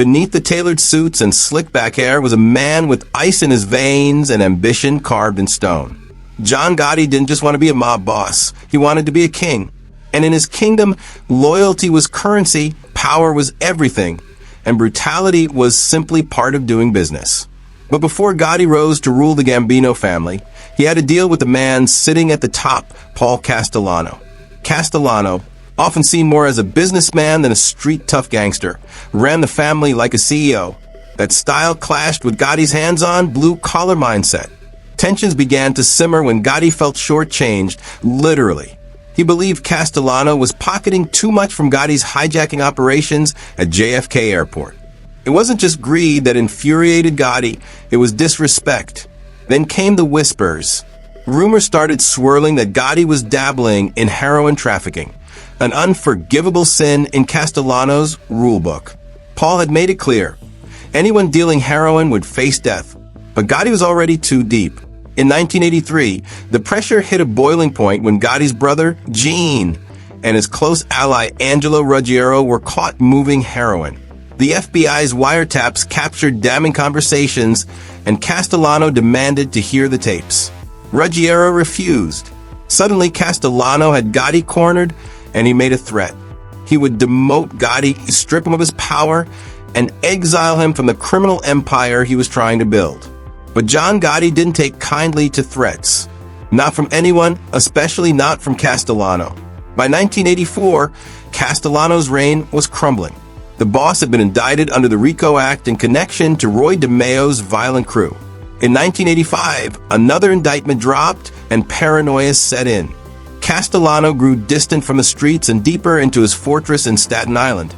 Beneath the tailored suits and slick-back hair was a man with ice in his veins and ambition carved in stone. John Gotti didn't just want to be a mob boss. He wanted to be a king. And in his kingdom, loyalty was currency, power was everything, and brutality was simply part of doing business. But before Gotti rose to rule the Gambino family, he had to deal with the man sitting at the top, Paul Castellano. Castellano, often seen more as a businessman than a street-tough gangster, ran the family like a CEO. That style clashed with Gotti's hands-on, blue-collar mindset. Tensions began to simmer when Gotti felt shortchanged, literally. He believed Castellano was pocketing too much from Gotti's hijacking operations at JFK Airport. It wasn't just greed that infuriated Gotti, it was disrespect. Then came the whispers. Rumors started swirling that Gotti was dabbling in heroin trafficking, an unforgivable sin in Castellano's rulebook. Paul had made it clear. Anyone dealing heroin would face death. But Gotti was already too deep. In 1983, the pressure hit a boiling point when Gotti's brother, Gene, and his close ally, Angelo Ruggiero, were caught moving heroin. The FBI's wiretaps captured damning conversations, and Castellano demanded to hear the tapes. Ruggiero refused. Suddenly, Castellano had Gotti cornered, and he made a threat. He would demote Gotti, strip him of his power, and exile him from the criminal empire he was trying to build. But John Gotti didn't take kindly to threats. Not from anyone, especially not from Castellano. By 1984, Castellano's reign was crumbling. The boss had been indicted under the RICO Act in connection to Roy DeMeo's violent crew. In 1985, another indictment dropped and paranoia set in. Castellano grew distant from the streets and deeper into his fortress in Staten Island,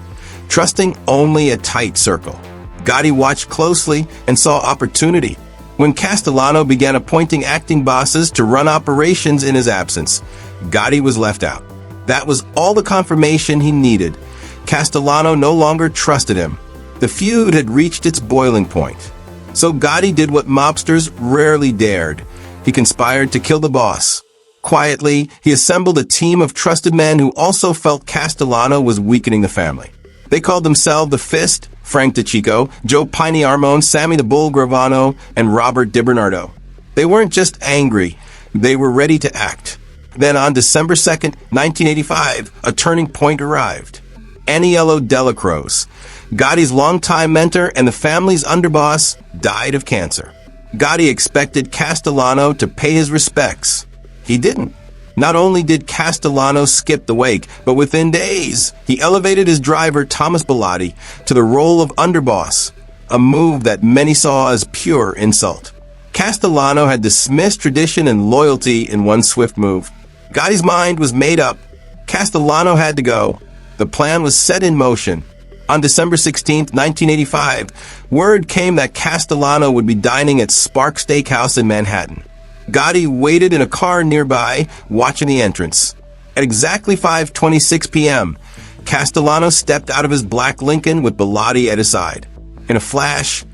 trusting only a tight circle. Gotti watched closely and saw opportunity. When Castellano began appointing acting bosses to run operations in his absence, Gotti was left out. That was all the confirmation he needed. Castellano no longer trusted him. The feud had reached its boiling point. So Gotti did what mobsters rarely dared. He conspired to kill the boss. Quietly, he assembled a team of trusted men who also felt Castellano was weakening the family. They called themselves the Fist, Frank DeCicco, Joe Piney Armone, Sammy the Bull Gravano, and Robert DiBernardo. They weren't just angry, they were ready to act. Then on December 2nd, 1985, a turning point arrived. Aniello Delacroce, Gotti's longtime mentor and the family's underboss, died of cancer. Gotti expected Castellano to pay his respects. He didn't. Not only did Castellano skip the wake, but within days, he elevated his driver, Thomas Bellotti, to the role of underboss, a move that many saw as pure insult. Castellano had dismissed tradition and loyalty in one swift move. Gotti's mind was made up. Castellano had to go. The plan was set in motion. On December 16, 1985, word came that Castellano would be dining at Spark Steakhouse in Manhattan. Gotti waited in a car nearby, watching the entrance. At exactly 5:26 p.m., Castellano stepped out of his black Lincoln with Bellotti at his side. In a flash,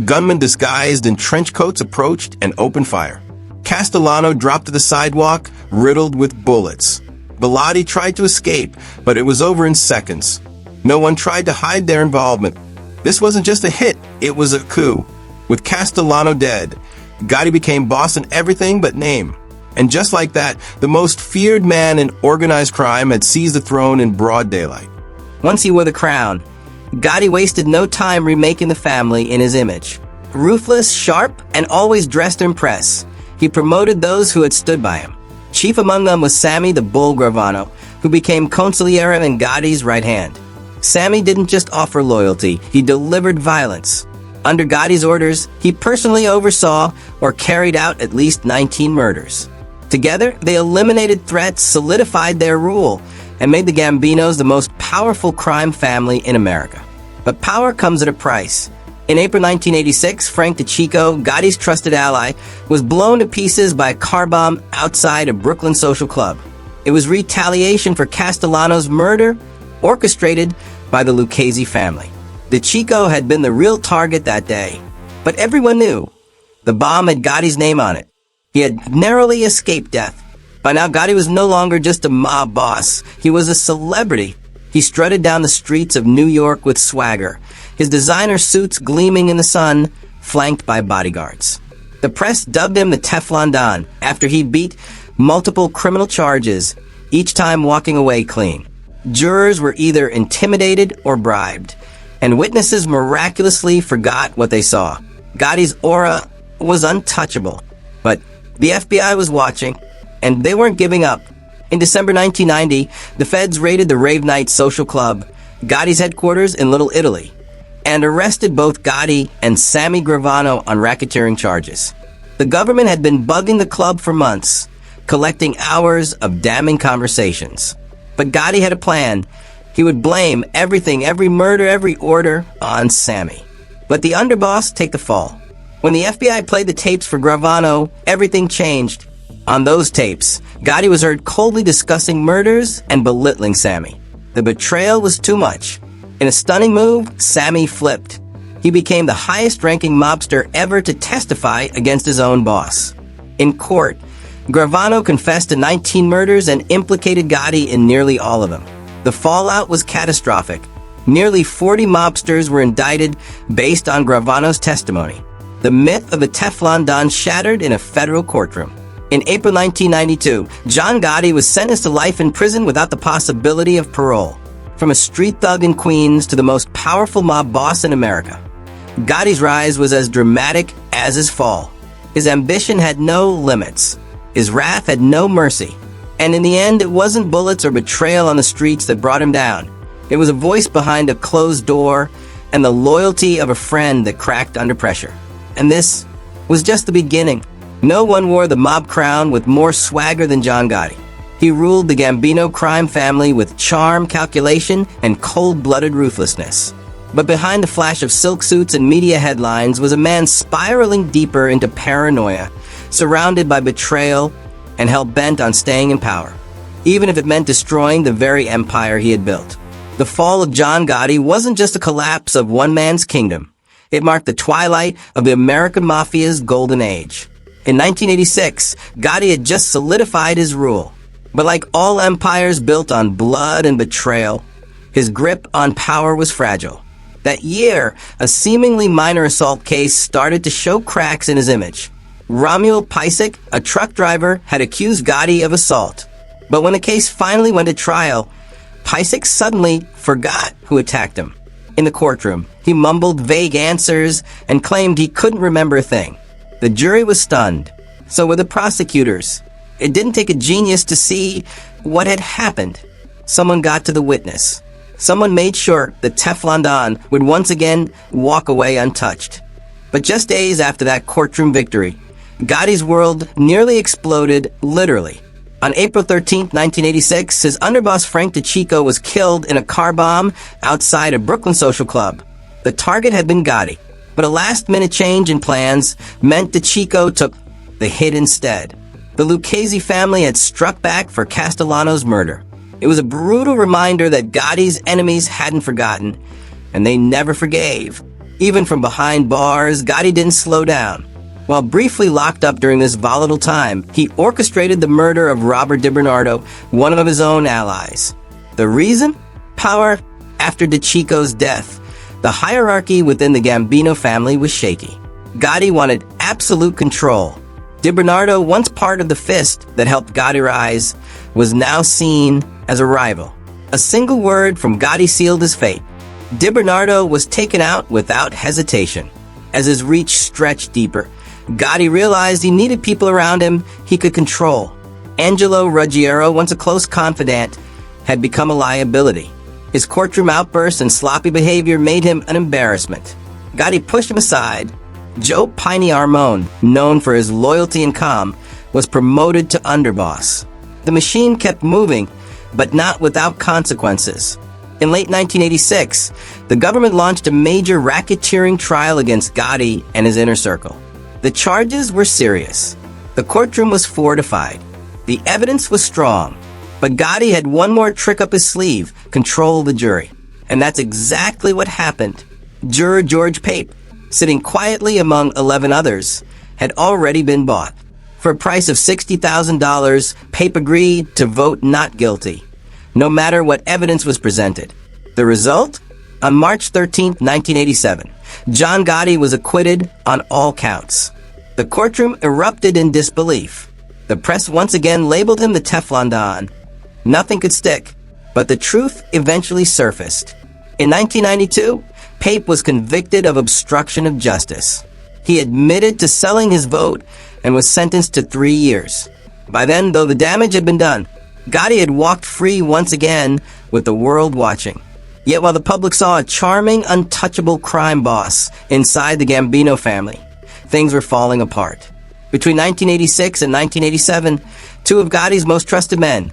gunmen disguised in trench coats approached and opened fire. Castellano dropped to the sidewalk, riddled with bullets. Bellotti tried to escape, but it was over in seconds. No one tried to hide their involvement. This wasn't just a hit, it was a coup. With Castellano dead, Gotti became boss in everything but name. And just like that, the most feared man in organized crime had seized the throne in broad daylight. Once he wore the crown, Gotti wasted no time remaking the family in his image. Ruthless, sharp, and always dressed to impress, he promoted those who had stood by him. Chief among them was Sammy the Bull Gravano, who became consigliere and Gotti's right hand. Sammy didn't just offer loyalty, he delivered violence. Under Gotti's orders, he personally oversaw or carried out at least 19 murders. Together, they eliminated threats, solidified their rule, and made the Gambinos the most powerful crime family in America. But power comes at a price. In April 1986, Frank DeCicco, Gotti's trusted ally, was blown to pieces by a car bomb outside a Brooklyn social club. It was retaliation for Castellano's murder, orchestrated by the Lucchese family. DeCicco had been the real target that day, but everyone knew. The bomb had Gotti's name on it. He had narrowly escaped death. By now, Gotti was no longer just a mob boss. He was a celebrity. He strutted down the streets of New York with swagger, his designer suits gleaming in the sun, flanked by bodyguards. The press dubbed him the Teflon Don after he beat multiple criminal charges, each time walking away clean. Jurors were either intimidated or bribed, and witnesses miraculously forgot what they saw. Gotti's aura was untouchable, but the FBI was watching, and they weren't giving up. In December 1990, the feds raided the Rave Night Social Club, Gotti's headquarters in Little Italy, and arrested both Gotti and Sammy Gravano on racketeering charges. The government had been bugging the club for months, collecting hours of damning conversations. But Gotti had a plan. He would blame everything, every murder, every order, on Sammy. Let the underboss take the fall. When the FBI played the tapes for Gravano, everything changed. On those tapes, Gotti was heard coldly discussing murders and belittling Sammy. The betrayal was too much. In a stunning move, Sammy flipped. He became the highest-ranking mobster ever to testify against his own boss. In court, Gravano confessed to 19 murders and implicated Gotti in nearly all of them. The fallout was catastrophic. Nearly 40 mobsters were indicted based on Gravano's testimony. The myth of the Teflon Don shattered in a federal courtroom. In April 1992, John Gotti was sentenced to life in prison without the possibility of parole. From a street thug in Queens to the most powerful mob boss in America, Gotti's rise was as dramatic as his fall. His ambition had no limits. His wrath had no mercy. And in the end, it wasn't bullets or betrayal on the streets that brought him down. It was a voice behind a closed door and the loyalty of a friend that cracked under pressure. And this was just the beginning. No one wore the mob crown with more swagger than John Gotti. He ruled the Gambino crime family with charm, calculation, and cold-blooded ruthlessness. But behind the flash of silk suits and media headlines was a man spiraling deeper into paranoia, surrounded by betrayal and hell-bent on staying in power, even if it meant destroying the very empire he had built. The fall of John Gotti wasn't just a collapse of one man's kingdom. It marked the twilight of the American Mafia's golden age. In 1986, Gotti had just solidified his rule. But like all empires built on blood and betrayal, his grip on power was fragile. That year, a seemingly minor assault case started to show cracks in his image. Romuald Pisic, a truck driver, had accused Gotti of assault. But when the case finally went to trial, Pisic suddenly forgot who attacked him. In the courtroom, he mumbled vague answers and claimed he couldn't remember a thing. The jury was stunned. So were the prosecutors. It didn't take a genius to see what had happened. Someone got to the witness. Someone made sure that Teflon Don would once again walk away untouched. But just days after that courtroom victory, Gotti's world nearly exploded, literally. On April 13, 1986, his underboss Frank DeCicco was killed in a car bomb outside a Brooklyn social club. The target had been Gotti, but a last-minute change in plans meant DeCicco took the hit instead. The Lucchese family had struck back for Castellano's murder. It was a brutal reminder that Gotti's enemies hadn't forgotten, and they never forgave. Even from behind bars, Gotti didn't slow down. While briefly locked up during this volatile time, he orchestrated the murder of Robert DiBernardo, one of his own allies. The reason? Power. After DeCicco's death, the hierarchy within the Gambino family was shaky. Gotti wanted absolute control. DiBernardo, once part of the fist that helped Gotti rise, was now seen as a rival. A single word from Gotti sealed his fate. DiBernardo was taken out without hesitation. As his reach stretched deeper, Gotti realized he needed people around him he could control. Angelo Ruggiero, once a close confidant, had become a liability. His courtroom outbursts and sloppy behavior made him an embarrassment. Gotti pushed him aside. Joe Piney Armone, known for his loyalty and calm, was promoted to underboss. The machine kept moving, but not without consequences. In late 1986, the government launched a major racketeering trial against Gotti and his inner circle. The charges were serious. The courtroom was fortified. The evidence was strong. But Gotti had one more trick up his sleeve: control the jury. And that's exactly what happened. Juror George Pape, sitting quietly among 11 others, had already been bought. For a price of $60,000, Pape agreed to vote not guilty, no matter what evidence was presented. The result? On March 13, 1987, John Gotti was acquitted on all counts. The courtroom erupted in disbelief. The press once again labeled him the Teflon Don. Nothing could stick, but the truth eventually surfaced. In 1992, Pape was convicted of obstruction of justice. He admitted to selling his vote and was sentenced to 3 years. By then, though the damage had been done, Gotti had walked free once again with the world watching. Yet while the public saw a charming, untouchable crime boss inside the Gambino family, things were falling apart. Between 1986 and 1987, two of Gotti's most trusted men,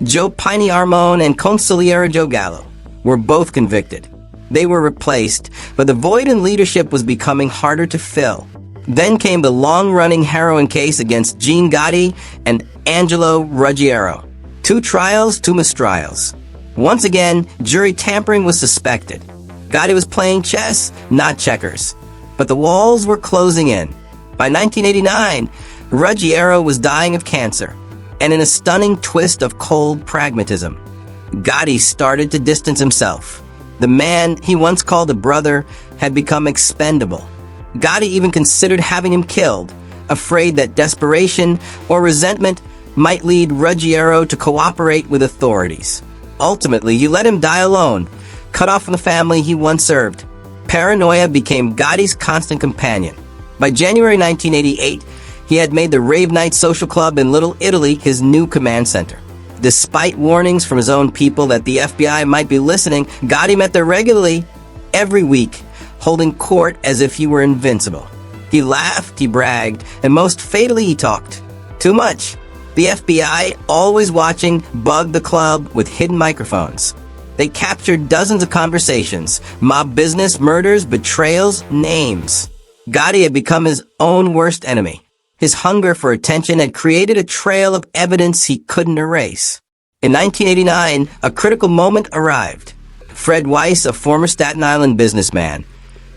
Joe Piney Armone and Consigliere Joe Gallo, were both convicted. They were replaced, but the void in leadership was becoming harder to fill. Then came the long-running heroin case against Gene Gotti and Angelo Ruggiero. 2 trials, 2 mistrials. Once again, jury tampering was suspected. Gotti was playing chess, not checkers. But the walls were closing in. By 1989, Ruggiero was dying of cancer. And in a stunning twist of cold pragmatism, Gotti started to distance himself. The man he once called a brother had become expendable. Gotti even considered having him killed, afraid that desperation or resentment might lead Ruggiero to cooperate with authorities. Ultimately, he let him die alone, cut off from the family he once served. Paranoia became Gotti's constant companion. By January 1988, he had made the Rave Night Social Club in Little Italy his new command center. Despite warnings from his own people that the FBI might be listening, Gotti met there regularly, every week, holding court as if he were invincible. He laughed, he bragged, and most fatally he talked. Too much. The FBI, always watching, bugged the club with hidden microphones. They captured dozens of conversations, mob business, murders, betrayals, names. Gotti had become his own worst enemy. His hunger for attention had created a trail of evidence he couldn't erase. In 1989, a critical moment arrived. Fred Weiss, a former Staten Island businessman,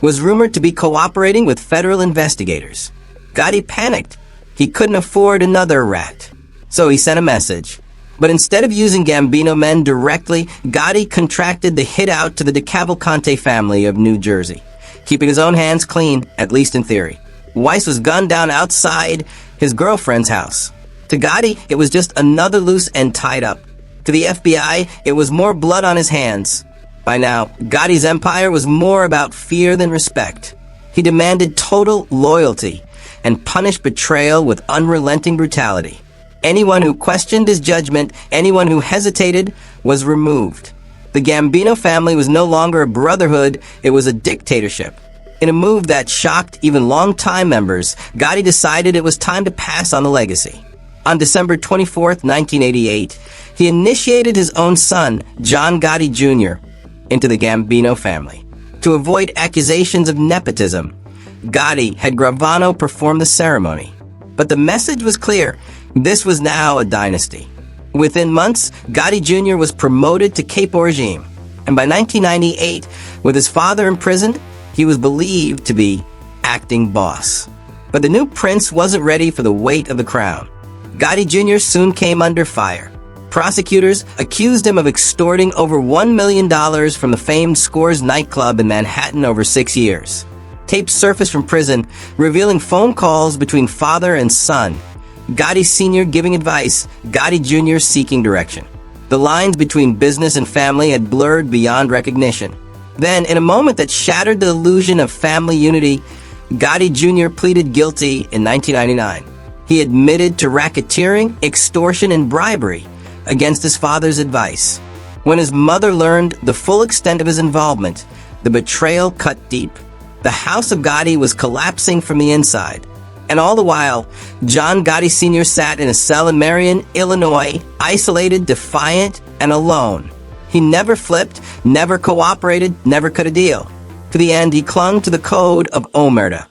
was rumored to be cooperating with federal investigators. Gotti panicked. He couldn't afford another rat. So he sent a message. But instead of using Gambino men directly, Gotti contracted the hit out to the DeCavalcante family of New Jersey, keeping his own hands clean, at least in theory. Weiss was gunned down outside his girlfriend's house. To Gotti, it was just another loose end tied up. To the FBI, it was more blood on his hands. By now, Gotti's empire was more about fear than respect. He demanded total loyalty and punished betrayal with unrelenting brutality. Anyone who questioned his judgment, anyone who hesitated, was removed. The Gambino family was no longer a brotherhood, it was a dictatorship. In a move that shocked even longtime members, Gotti decided it was time to pass on the legacy. On December 24, 1988, he initiated his own son, John Gotti Jr., into the Gambino family. To avoid accusations of nepotism, Gotti had Gravano perform the ceremony. But the message was clear. This was now a dynasty. Within months, Gotti Jr. was promoted to capo regime. And by 1998, with his father imprisoned, he was believed to be acting boss. But the new prince wasn't ready for the weight of the crown. Gotti Jr. soon came under fire. Prosecutors accused him of extorting over $1 million from the famed Scores nightclub in Manhattan over 6 years. Tapes surfaced from prison, revealing phone calls between father and son. Gotti Sr. giving advice, Gotti Jr. seeking direction. The lines between business and family had blurred beyond recognition. Then, in a moment that shattered the illusion of family unity, Gotti Jr. pleaded guilty in 1999. He admitted to racketeering, extortion, and bribery against his father's advice. When his mother learned the full extent of his involvement, the betrayal cut deep. The house of Gotti was collapsing from the inside. And all the while, John Gotti Sr. sat in a cell in Marion, Illinois, isolated, defiant, and alone. He never flipped, never cooperated, never cut a deal. To the end, he clung to the code of omerta,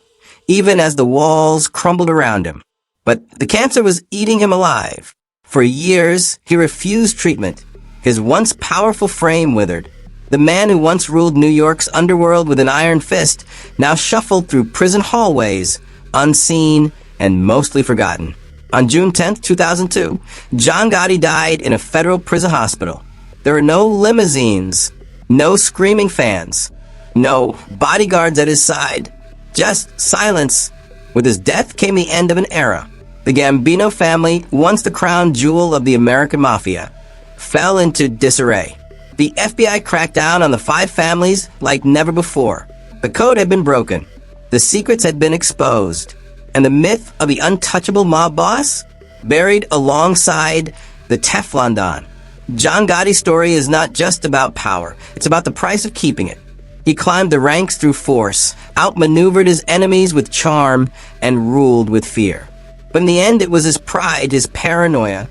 even as the walls crumbled around him. But the cancer was eating him alive. For years, he refused treatment. His once powerful frame withered. The man who once ruled New York's underworld with an iron fist now shuffled through prison hallways, unseen and mostly forgotten. On June 10, 2002, John Gotti died in a federal prison hospital. There were no limousines, No screaming fans. No bodyguards at his side. Just silence. With his death came the end of an era. The Gambino family, once the crown jewel of the American Mafia, fell into disarray. The FBI cracked down on the 5 families like never before. The code had been broken. The secrets had been exposed. And the myth of the untouchable mob boss buried alongside the Teflon Don. John Gotti's story is not just about power. It's about the price of keeping it. He climbed the ranks through force, outmaneuvered his enemies with charm, and ruled with fear. But in the end, it was his pride, his paranoia,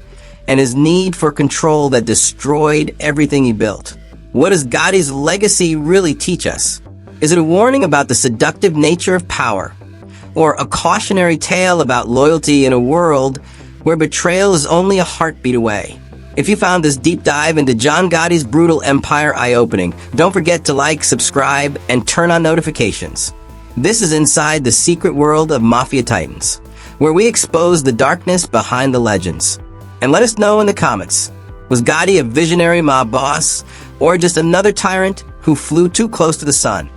and his need for control that destroyed everything he built. What does Gotti's legacy really teach us? Is it a warning about the seductive nature of power? Or a cautionary tale about loyalty in a world where betrayal is only a heartbeat away? If you found this deep dive into John Gotti's brutal empire eye-opening, don't forget to like, subscribe, and turn on notifications. This is Inside the Secret World of Mafia Titans, where we expose the darkness behind the legends. And let us know in the comments, was Gotti a visionary mob boss, or just another tyrant who flew too close to the sun?